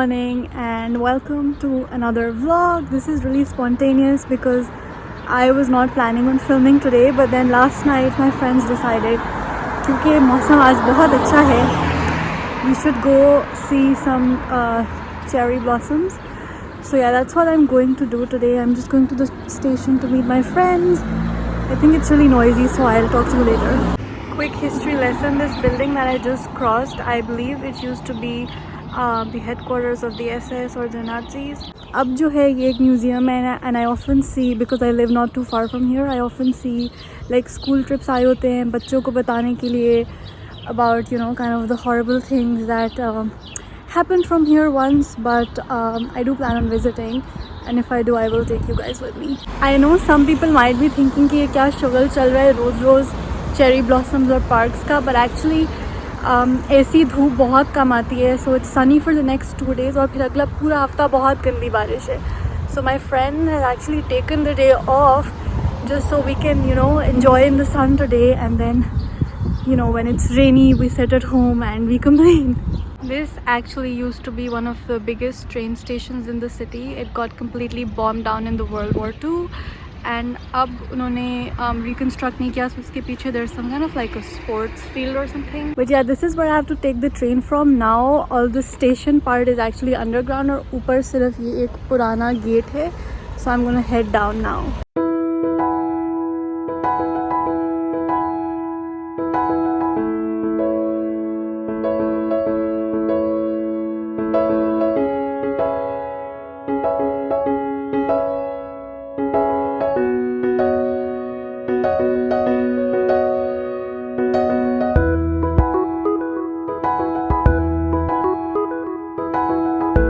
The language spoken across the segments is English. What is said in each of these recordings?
morning and welcome to another vlog. This is really spontaneous because I was not planning on filming today, but then last night my friends decided क्योंकि मौसम आज बहुत अच्छा है, we should go see some cherry blossoms. So yeah, that's what I'm going to do today. I'm just going to the station to meet my friends. I think it's really noisy, so I'll talk to you later. Quick history lesson. This building that I just crossed, I believe it used to be the headquarters of the SS or the Nazis. अब जो है ये एक museum है, and I often see, because I live not too far from here, I often see like school trips आए होते हैं बच्चों को बताने के लिए about, you know, kind of the horrible things that happened from here once, but I do plan on visiting, and if I do I will take you guys with me. I know some people might be thinking कि ये क्या struggle चल रहा है रोज़ cherry blossoms और parks का, but actually ऐसी धूप बहुत कम आती है, so it's sunny for the next 2 days और फिर अगला पूरा हफ्ता बहुत गंदी बारिश है. So my friend has actually taken the day off just so we can, you know, enjoy in the sun today, and then, you know, when it's rainy we sit at home and we complain. This actually used to be one of the biggest train stations in the city. It got completely bombed down in the World War II, and अब उन्होंने reconstruct नहीं किया, so उसके पीछे there's some kind of like a sports field or something. But yeah, this is where I have to take the train from now. All the station part is actually underground और ऊपर सिर्फ ये एक पुराना gate है, so I'm gonna head down now.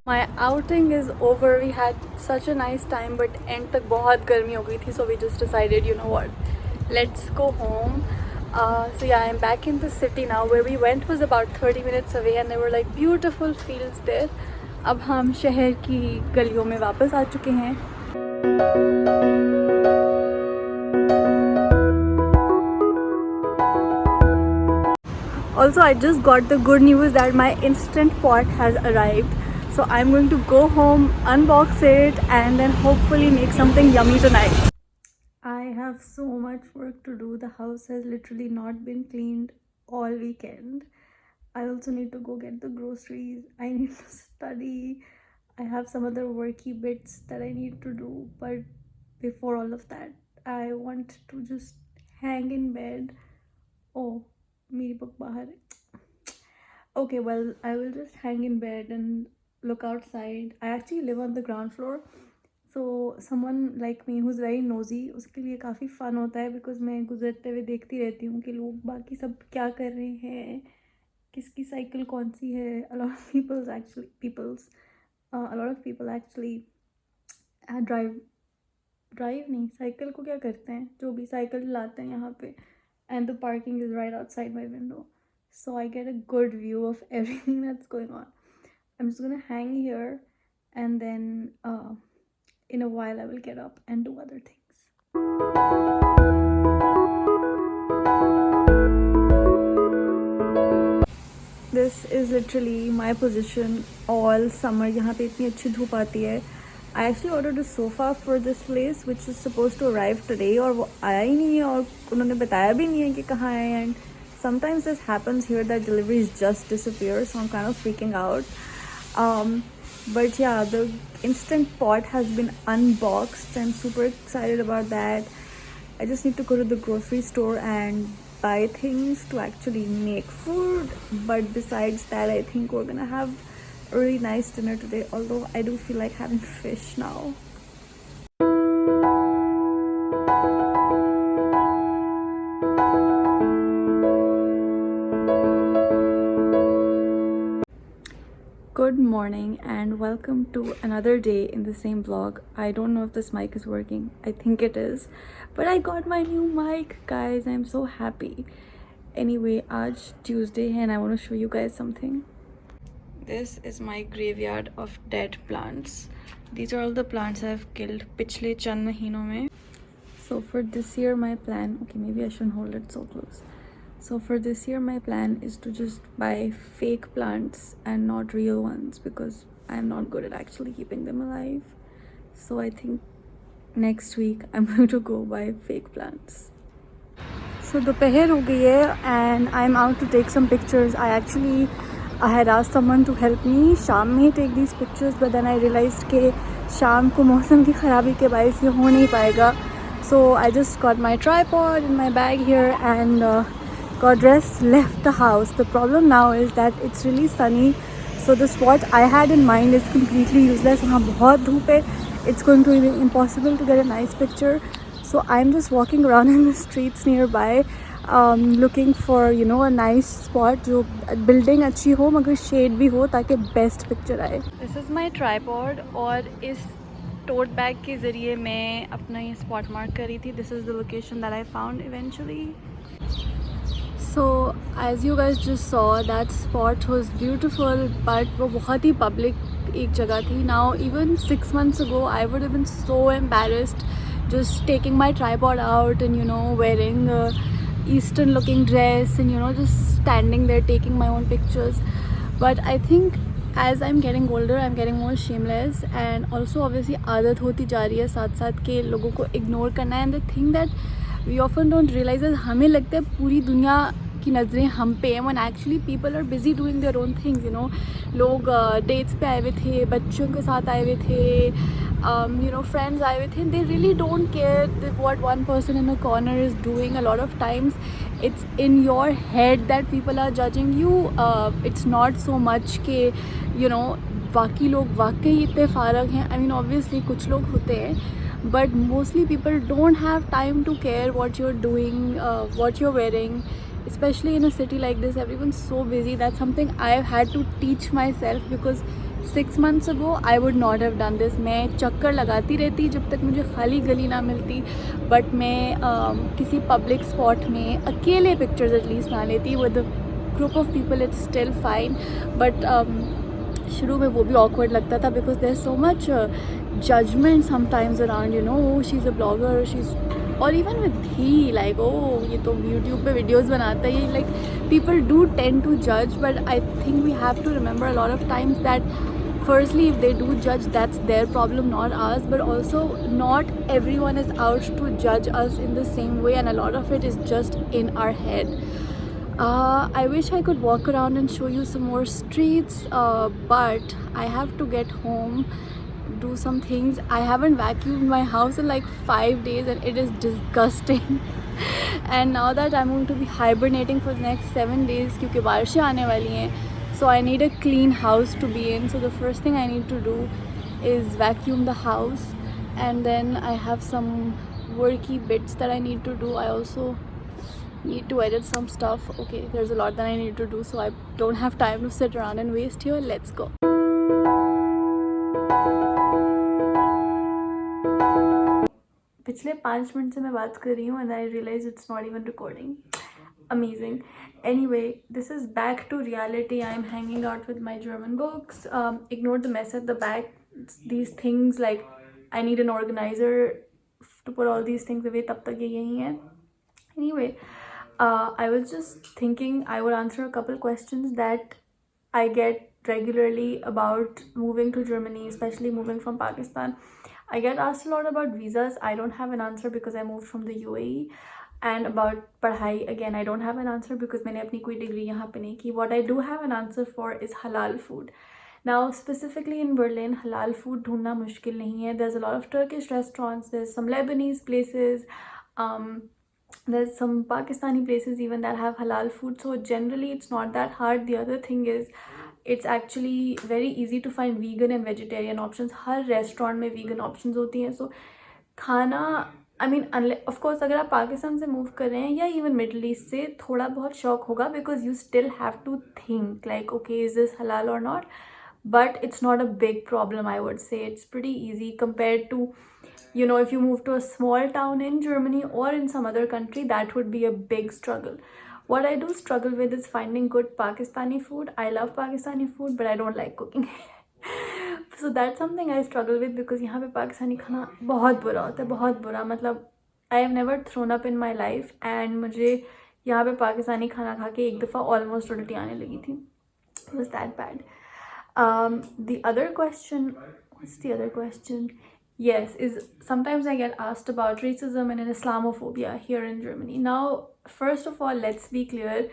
My outing is over. We had such a nice time, but end तक बहुत गर्मी हो गई थी, so we just decided, you know what, let's go home. So yeah, I'm back in the city now. Where we went was about 30 minutes away, and there were like beautiful fields there. अब हम शहर की गलियों में वापस आ चुके हैं. Also, I just got the good news that my instant pot has arrived. So I'm going to go home, unbox it, and then hopefully make something yummy tonight. I have so much work to do. The house has literally not been cleaned all weekend. I also need to go get the groceries. I need to study. I have some other worky bits that I need to do. But before all of that, I want to just hang in bed. Oh, मेरी book बाहर है. Okay, well, I will just hang in bed and look outside. I actually live on the ground floor, so someone like me who's very nosy, उसके लिए काफ़ी fun होता है, because मैं गुजरते हुए देखती रहती हूँ कि लोग बाकी सब क्या कर रहे हैं, किसकी साइकिल कौन सी है. A lot of people actually drive नहीं, साइकिल को क्या करते हैं, जो भी साइकिल चलाते हैं यहाँ पे, and the parking is right outside my window, so I get a good view of everything that's going on. I'm just gonna hang here, and then in a while I will get up and do other things. This is literally my position all summer. यहाँ पे इतनी अच्छी धूप आती है. I actually ordered a sofa for this place which is supposed to arrive today, और वो आया ही नहीं है और उन्होंने बताया भी नहीं है कि कहाँ है. And sometimes this happens here that deliveries just disappear, so I'm kind of freaking out. But yeah, the instant pot has been unboxed. I'm super excited about that. I just need to go to the grocery store and buy things to actually make food. But besides that, I think we're gonna have a really nice dinner today, although I do feel like having fish now. Good morning and welcome to another day in the same vlog. I don't know if this mic is working. I think it is, but I got my new mic, guys. I'm so happy. Anyway, aaj Tuesday hai and I want to show you guys something. This is my graveyard of dead plants. These are all the plants I've killed पिछले चंद महीनों में. So for this year my plan, okay, maybe I shouldn't hold it so close. So for this year my plan is to just buy fake plants and not real ones, because I'm not good at actually keeping them alive. So I think next week I'm going to go buy fake plants. So दोपहर हो गई है and I'm out to take some pictures. I had asked someone to help me शाम में take these pictures, but then I realized कि शाम को मौसम की ख़राबी के बायस ये हो नहीं पाएगा. So I just got my tripod in my bag here and got dressed, left the house. The problem now is that it's really sunny, so the spot I had in mind is completely useless. वहाँ बहुत धूप है. It's going to be impossible to get a nice picture. So I'm just walking around in the streets nearby, looking for a nice spot जो building अच्छी हो मगर shade भी हो ताकि best picture आए. This is my tripod और इस tote bag के ज़रिए मैं अपना ये spot mark कर रही थी. This is the location that I found eventually. So as you guys just saw, that spot was beautiful, but वो बहुत ही public एक जगह थी. Now even 6 months ago I would have been so embarrassed just taking my tripod out and wearing a eastern looking dress and just standing there taking my own pictures. But I think as I'm getting older I'm getting more shameless, and also obviously आदत होती जा रही है साथ साथ के लोगों को ignore करना है. And the thing that we often don't realize is हमें लगता है पूरी दुनिया की नज़रें हम पे हैं, when actually people are busy doing their own things. लोग dates पे आए हुए थे, बच्चों के साथ आए हुए थे, friends आए हुए थे. They really don't care what one person in a corner is doing. A lot of times it's in your head that people are judging you. It's not so much के बाकी लोग वाकई इतने फारग हैं. I mean obviously कुछ लोग होते हैं, but mostly people don't have time to care what you're doing, what you're wearing. Especially in a city like this, everyone's so busy. That's something I've had to teach myself, because 6 months ago I would not have done this. मैं चक्कर लगाती रहती जब तक मुझे खाली गली ना मिलती, but मैं किसी public spot में अकेले pictures at least ना लेती. With a group of people it's still fine, but शुरू में वो भी awkward लगता था because there's so much judgment sometimes around, oh she's a blogger, she's, or even with he, like oh ये तो YouTube पे videos बनाता है, like people do tend to judge. But I think we have to remember a lot of times that firstly if they do judge, that's their problem, not ours. But also not everyone is out to judge us in the same way, and a lot of it is just in our head. I wish I could walk around and show you some more streets, but I have to get home, do some things. I haven't vacuumed my house in like 5 days and it is disgusting. And now that I'm going to be hibernating for the next 7 days क्योंकि बारिशें आने वाली हैं, so I need a clean house to be in. So the first thing I need to do is vacuum the house, and then I have some worky bits that I need to do. I also need to edit some stuff. Okay, there's a lot that I need to do, so I don't have time to sit around and waste here. Let's go. पिछले 5 minute से मैं बात कर रही हूँ and I realize it's not even recording. Amazing. Anyway, this is back to reality. I'm hanging out with my German books. Ignore the mess at the back. These things, like I need an organizer to put all these things away. तब तक ये यहीं है. Anyway, I was just thinking I would answer a couple questions that I get regularly about moving to Germany, especially moving from Pakistan. I get asked a lot about visas. I don't have an answer because I moved from the UAE. And about पढ़ाई, again I don't have an answer because मैंने अपनी कोई degree यहाँ पे नहीं की. What I do have an answer for is halal food. Now specifically in Berlin, halal food ढूंढना मुश्किल नहीं है. There's a lot of Turkish restaurants, there's some Lebanese places, there's some Pakistani places even that have halal food. So generally it's not that hard. The other thing is it's actually very easy to find vegan and vegetarian options. Her restaurant में vegan options होती हैं. So खाना, I mean, of course अगर आप पाकिस्तान से move कर रहे हैं या even Middle East से, थोड़ा बहुत शौक होगा because you still have to think like okay, is this halal or not? But it's not a big problem, I would say. It's pretty easy compared to, if you move to a small town in Germany or in some other country, that would be a big struggle. What I do struggle with is finding good Pakistani food. I love Pakistani food, but I don't like cooking. So that's something I struggle with because यहाँ पे पाकिस्तानी खाना बहुत बुरा होता है, बहुत बुरा. मतलब I have never thrown up in my life, and मुझे यहाँ पे पाकिस्तानी खाना खा के एक दफ़ा almost उल्टी आने लगी थी. It was that bad. The other question, what's the other question? Yes, is sometimes I get asked about racism and Islamophobia here in Germany. Now, first of all, let's be clear.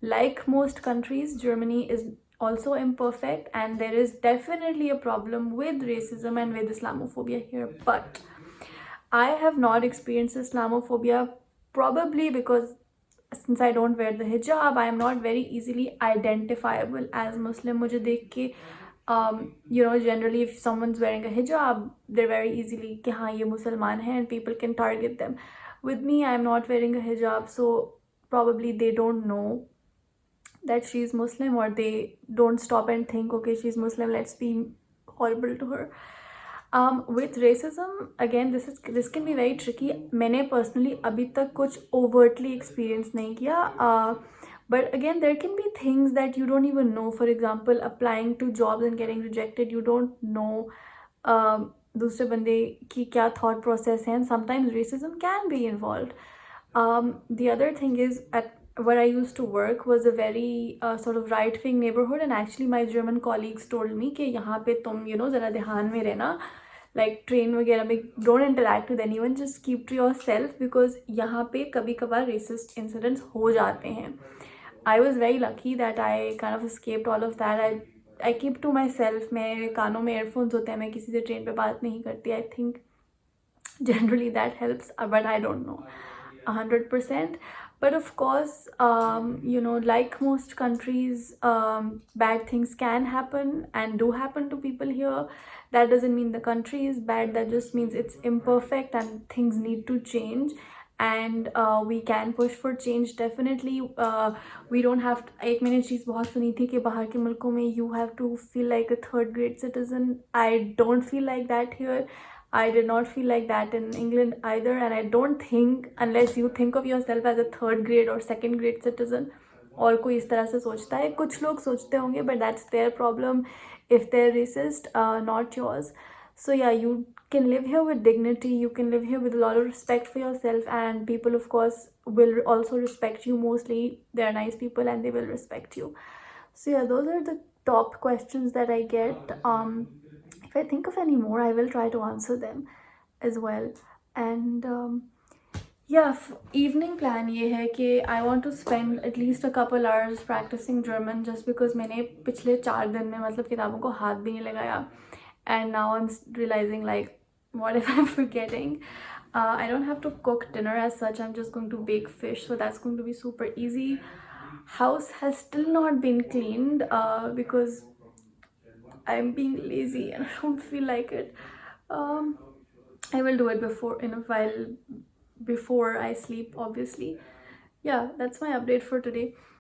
Like most countries, Germany is also imperfect, and there is definitely a problem with racism and with Islamophobia here. But I have not experienced Islamophobia, probably because since I don't wear the hijab, I am not very easily identifiable as Muslim. मुझे देख के generally if someone's wearing a hijab, they're very easily कि हाँ ये मुसलमान है, and people can target them. With me, I'm not wearing a hijab, so probably they don't know that she's Muslim, or they don't stop and think, okay, she's Muslim, let's be horrible to her. With racism, again, this can be very tricky. मैंने personally अभी तक कुछ overtly experience नहीं किया. But again, there can be things that you don't even know. For example, applying to jobs and getting rejected, you don't know दूसरे बंदे की क्या thought process है, and sometimes racism can be involved. The other thing is, at where I used to work was a very sort of right-wing neighborhood, and actually my German colleagues told me कि यहाँ पे तुम ज़रा ध्यान में रहना, like train वगैरह में don't interact with anyone, just keep to yourself, because यहाँ पे कभी कभार racist incidents हो जाते हैं. I was very lucky that I kind of escaped all of that. I keep to myself. मेरे कानों में earphones होते हैं, मैं किसी से ट्रेन पे बात नहीं करती. I think generally that helps, but I don't know 100%. But of course, like most countries, bad things can happen and do happen to people here. That doesn't mean the country is bad, that just means it's imperfect and things need to change. And we can push for change, definitely. We don't have to, एक मैंने चीज़ बहुत सुनी थी कि बाहर के मुल्कों में you have to feel like a third grade citizen. I don't feel like that here. I did not feel like that in England either, and I don't think, unless you think of yourself as a third grade or second grade citizen, और कोई इस तरह से सोचता है, कुछ लोग सोचते होंगे, but that's their problem if they're racist, not yours. So yeah, you can live here with dignity, you can live here with a lot of respect for yourself, and people of course will also respect you. Mostly they're nice people and they will respect you. So yeah, those are the top questions that I get. If I think of any more, I will try to answer them as well. And yeah, evening plan ये है कि I want to spend at least a couple hours practicing German, just because मैंने पिछले 4 दिन में मतलब किताबों को हाथ भी नहीं लगाया, and now I'm realizing like, what if I'm forgetting? I don't have to cook dinner as such. I'm just going to bake fish, so that's going to be super easy. House has still not been cleaned because I'm being lazy and I don't feel like it. I will do it in a while before I sleep, obviously. Yeah, that's my update for today.